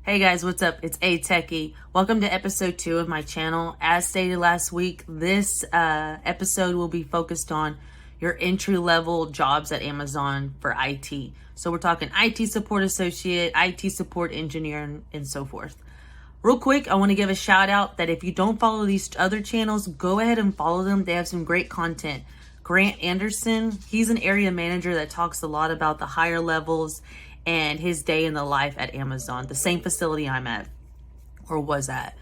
Hey guys, what's up? It's A Techie. Welcome to episode 2 of my channel. As stated last week, this episode will be focused on your entry-level jobs at Amazon for IT. So we're talking IT support associate, IT support engineer, and so forth. Real quick, I want to give a shout out that if you don't follow these other channels, go ahead and follow them. They have some great content. Grant Anderson, he's an area manager that talks a lot about the higher levels and his day in the life at Amazon, the same facility I'm at or was at.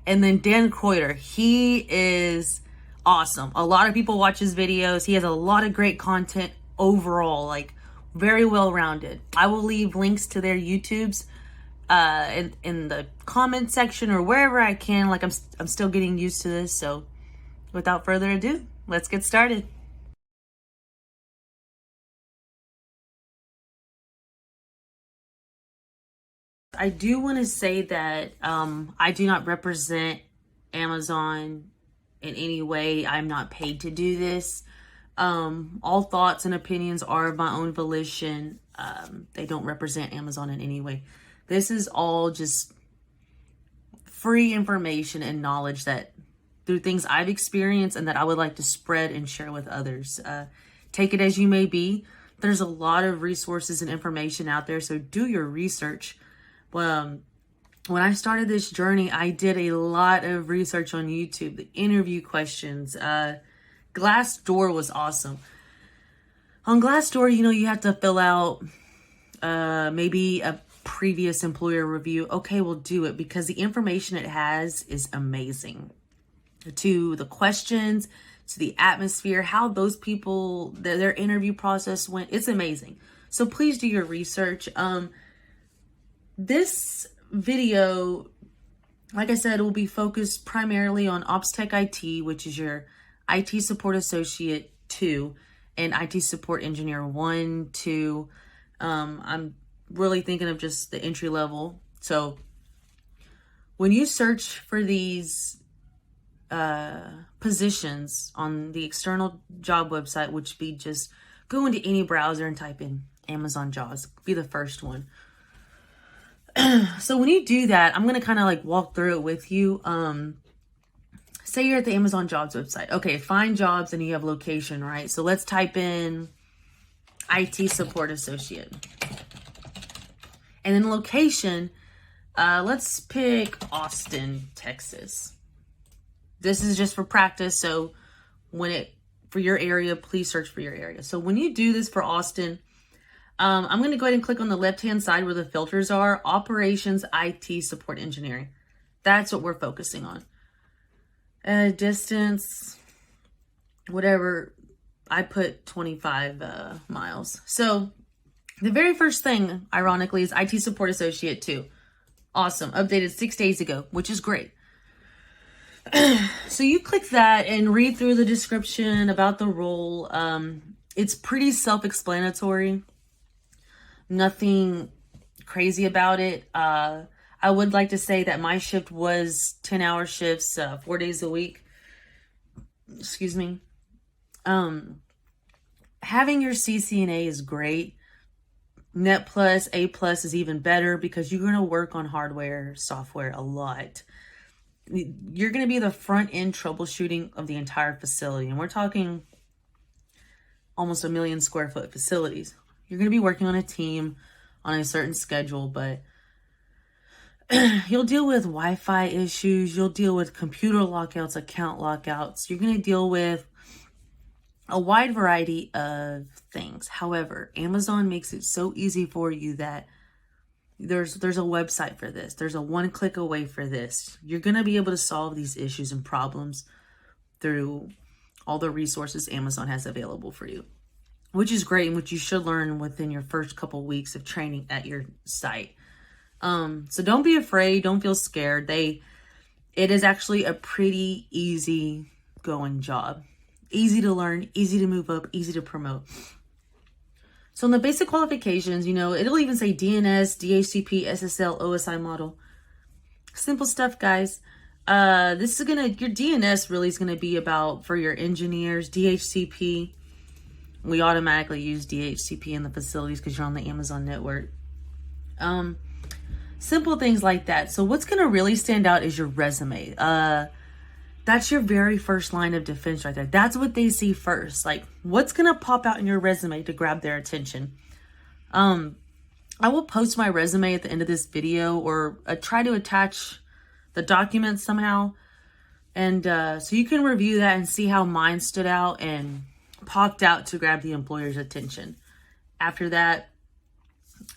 And then Dan Kreuter, he is awesome. A lot of people watch his videos. He has a lot of great content overall, like very well rounded. I will leave links to their YouTubes in the comment section or wherever I can. Like I'm still getting used to this. So without further ado, let's get started. I do want to say that I do not represent Amazon in any way. I'm not paid to do this. All thoughts and opinions are of my own volition. They don't represent Amazon in any way. This is all just free information and knowledge that through things I've experienced and that I would like to spread and share with others. Take it as you may be. There's a lot of resources and information out there, so do your research. When I started this journey, I did a lot of research on YouTube, the interview questions. Glassdoor was awesome. On Glassdoor, you have to fill out maybe a previous employer review. Okay, we'll do it because the information it has is amazing. To the questions, to the atmosphere, how those people, their interview process went, it's amazing. So please do your research. This video, like I said, will be focused primarily on Ops Tech IT, which is your IT Support Associate 2 and IT Support Engineer 1, 2. I'm really thinking of just the entry level. So when you search for these positions on the external job website, which be just go into any browser and type in Amazon jobs, be the first one. So when you do that, I'm going to kind of like walk through it with you. Say you're at the Amazon jobs website. Okay, find jobs and you have location, right? So let's type in IT support associate. And then location, let's pick Austin, Texas. This is just for practice. So for your area, please search for your area. So when you do this for Austin, I'm going to go ahead and click on the left-hand side where the filters are. Operations, IT, Support Engineering. That's what we're focusing on. Distance, whatever. I put 25 miles. So the very first thing, ironically, is IT Support Associate 2. Awesome. Updated 6 days ago, which is great. So you click that and read through the description about the role. It's pretty self-explanatory. Nothing crazy about it. I would like to say that my shift was 10-hour shifts, 4 days a week. Excuse me. Having your CCNA is great. Net Plus, A Plus is even better because you're going to work on hardware, software a lot. You're going to be the front end troubleshooting of the entire facility. And we're talking almost 1 million square foot facilities. You're going to be working on a team on a certain schedule, but you'll deal with Wi-Fi issues. You'll deal with computer lockouts, account lockouts. You're going to deal with a wide variety of things. However, Amazon makes it so easy for you that there's a website for this. There's a one click away for this. You're going to be able to solve these issues and problems through all the resources Amazon has available for you, which is great and which you should learn within your first couple weeks of training at your site. So don't be afraid. Don't feel scared. It is actually a pretty easy going job. Easy to learn, easy to move up, easy to promote. So in the basic qualifications, it'll even say DNS, DHCP, SSL, OSI model. Simple stuff, guys. Your DNS really is going to be about for your engineers. DHCP, we automatically use DHCP in the facilities because you're on the Amazon network. Simple things like that. So what's going to really stand out is your resume. That's your very first line of defense right there. That's what they see first. Like, what's going to pop out in your resume to grab their attention? I will post my resume at the end of this video, or try to attach the document somehow. And so you can review that and see how mine stood out and popped out to grab the employer's attention. After that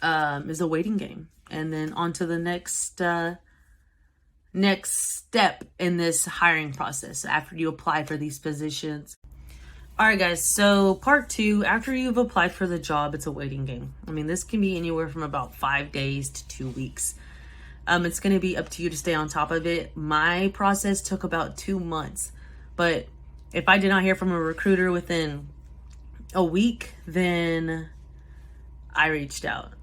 is a waiting game. And then on to the next step in this hiring process after you apply for these positions. All right, guys, so part 2, after you've applied for the job, it's a waiting game. I mean, this can be anywhere from about 5 days to 2 weeks. It's going to be up to you to stay on top of it. My process took about 2 months, but if I did not hear from a recruiter within a week, then I reached out,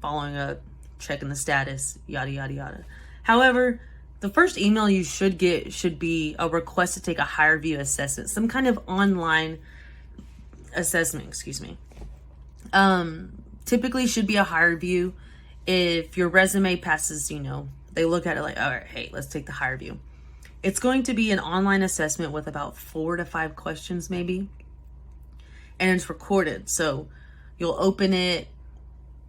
following up, checking the status, yada, yada, yada. However, the first email you should get should be a request to take a HireVue assessment, some kind of online assessment, typically should be a HireVue. If your resume passes, they look at it like, all right, hey, let's take the HireVue. It's going to be an online assessment with about 4 to 5 questions maybe, and it's recorded. So you'll open it,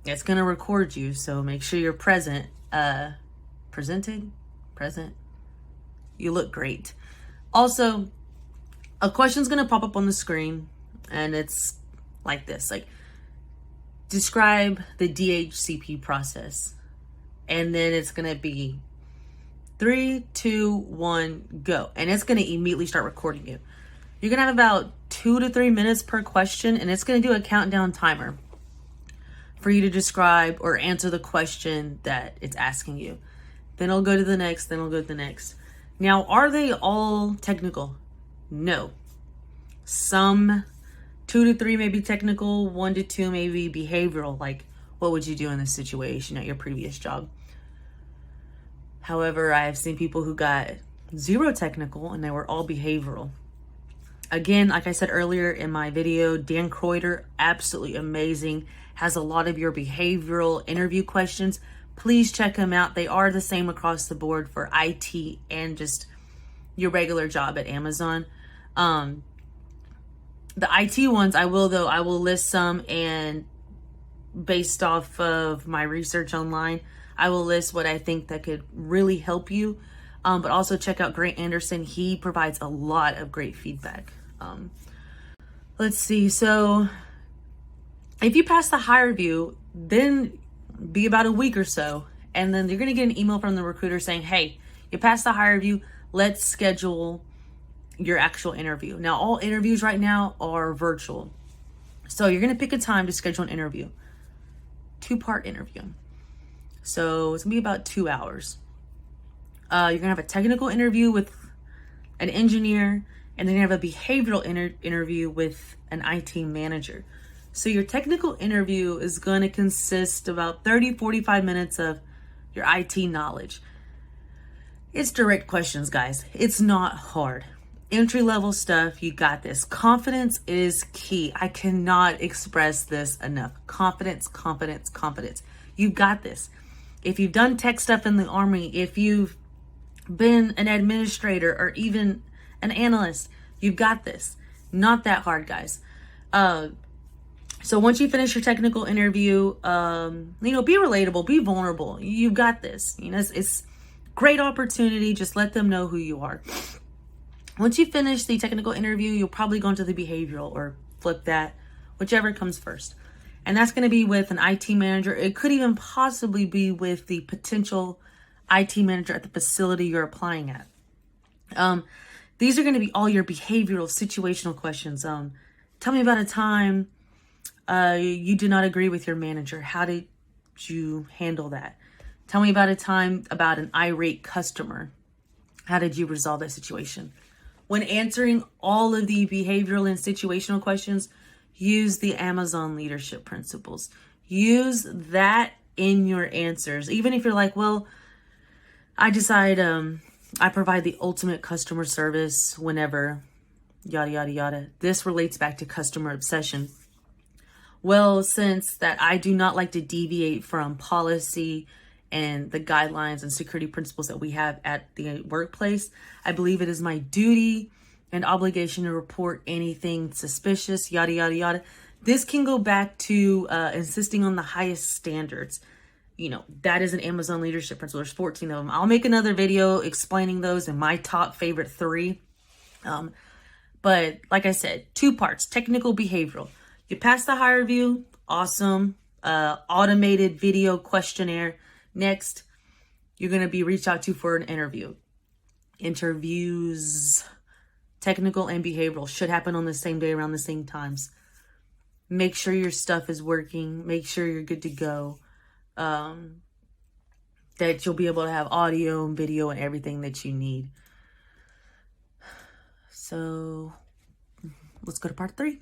it's going to record you, so make sure you're present. Present. You look great. Also, a question's going to pop up on the screen, and it's like this, like, describe the DHCP process. And then it's going to be 3, 2, 1, go. And it's going to immediately start recording you. You're going to have about 2 to 3 minutes per question, and it's going to do a countdown timer for you to describe or answer the question that it's asking you. Then it'll go to the next, then it'll go to the next. Now, are they all technical? No. Some 2 to 3 may be technical, 1 to 2 may be behavioral, like what would you do in this situation at your previous job? However, I have seen people who got 0 technical and they were all behavioral. Again, like I said earlier in my video, Dan Kreuter, absolutely amazing, has a lot of your behavioral interview questions. Please check them out. They are the same across the board for IT and just your regular job at Amazon. The IT ones, I will list some, and based off of my research online, I will list what I think that could really help you. But also check out Grant Anderson. He provides a lot of great feedback. Let's see. So if you pass the HireVue, then be about a week or so, and then you're going to get an email from the recruiter saying, hey, you passed the HireVue, let's schedule your actual interview. Now, all interviews right now are virtual, so you're going to pick a time to schedule an interview. 2-part interview, so it's going to be about 2 hours. You're going to have a technical interview with an engineer, and then you have a behavioral interview with an IT manager. So your technical interview is going to consist about 30-45 minutes of your IT knowledge. It's direct questions, guys. It's not hard. Entry-level stuff, you got this. Confidence is key. I cannot express this enough. Confidence. You've got this. If you've done tech stuff in the Army, if you've been an administrator or even an analyst, you've got this. Not that hard, guys. So once you finish your technical interview, be relatable, be vulnerable. You've got this. It's great opportunity. Just let them know who you are. Once you finish the technical interview, you'll probably go into the behavioral, or flip that, whichever comes first. And that's going to be with an IT manager. It could even possibly be with the potential IT manager at the facility you're applying at. These are going to be all your behavioral, situational questions. Tell me about a time you did not agree with your manager. How did you handle that? Tell me about a time about an irate customer. How did you resolve that situation? When answering all of the behavioral and situational questions, use the Amazon leadership principles. Use that in your answers. Even if you're like, well, I decide I provide the ultimate customer service whenever, yada, yada, yada. This relates back to customer obsession. Well, since that I do not like to deviate from policy and the guidelines and security principles that we have at the workplace. I believe it is my duty and obligation to report anything suspicious, yada, yada, yada. This can go back to insisting on the highest standards. You know, that is an Amazon leadership principle. There's 14 of them. I'll make another video explaining those and my top favorite 3. But like I said, 2 parts, technical, behavioral. You pass the HireVue, awesome. Automated video questionnaire. Next, you're going to be reached out to for an interview. Interviews, technical and behavioral, should happen on the same day around the same times. Make sure your stuff is working. Make sure you're good to go. That you'll be able to have audio and video and everything that you need. So let's go to part 3.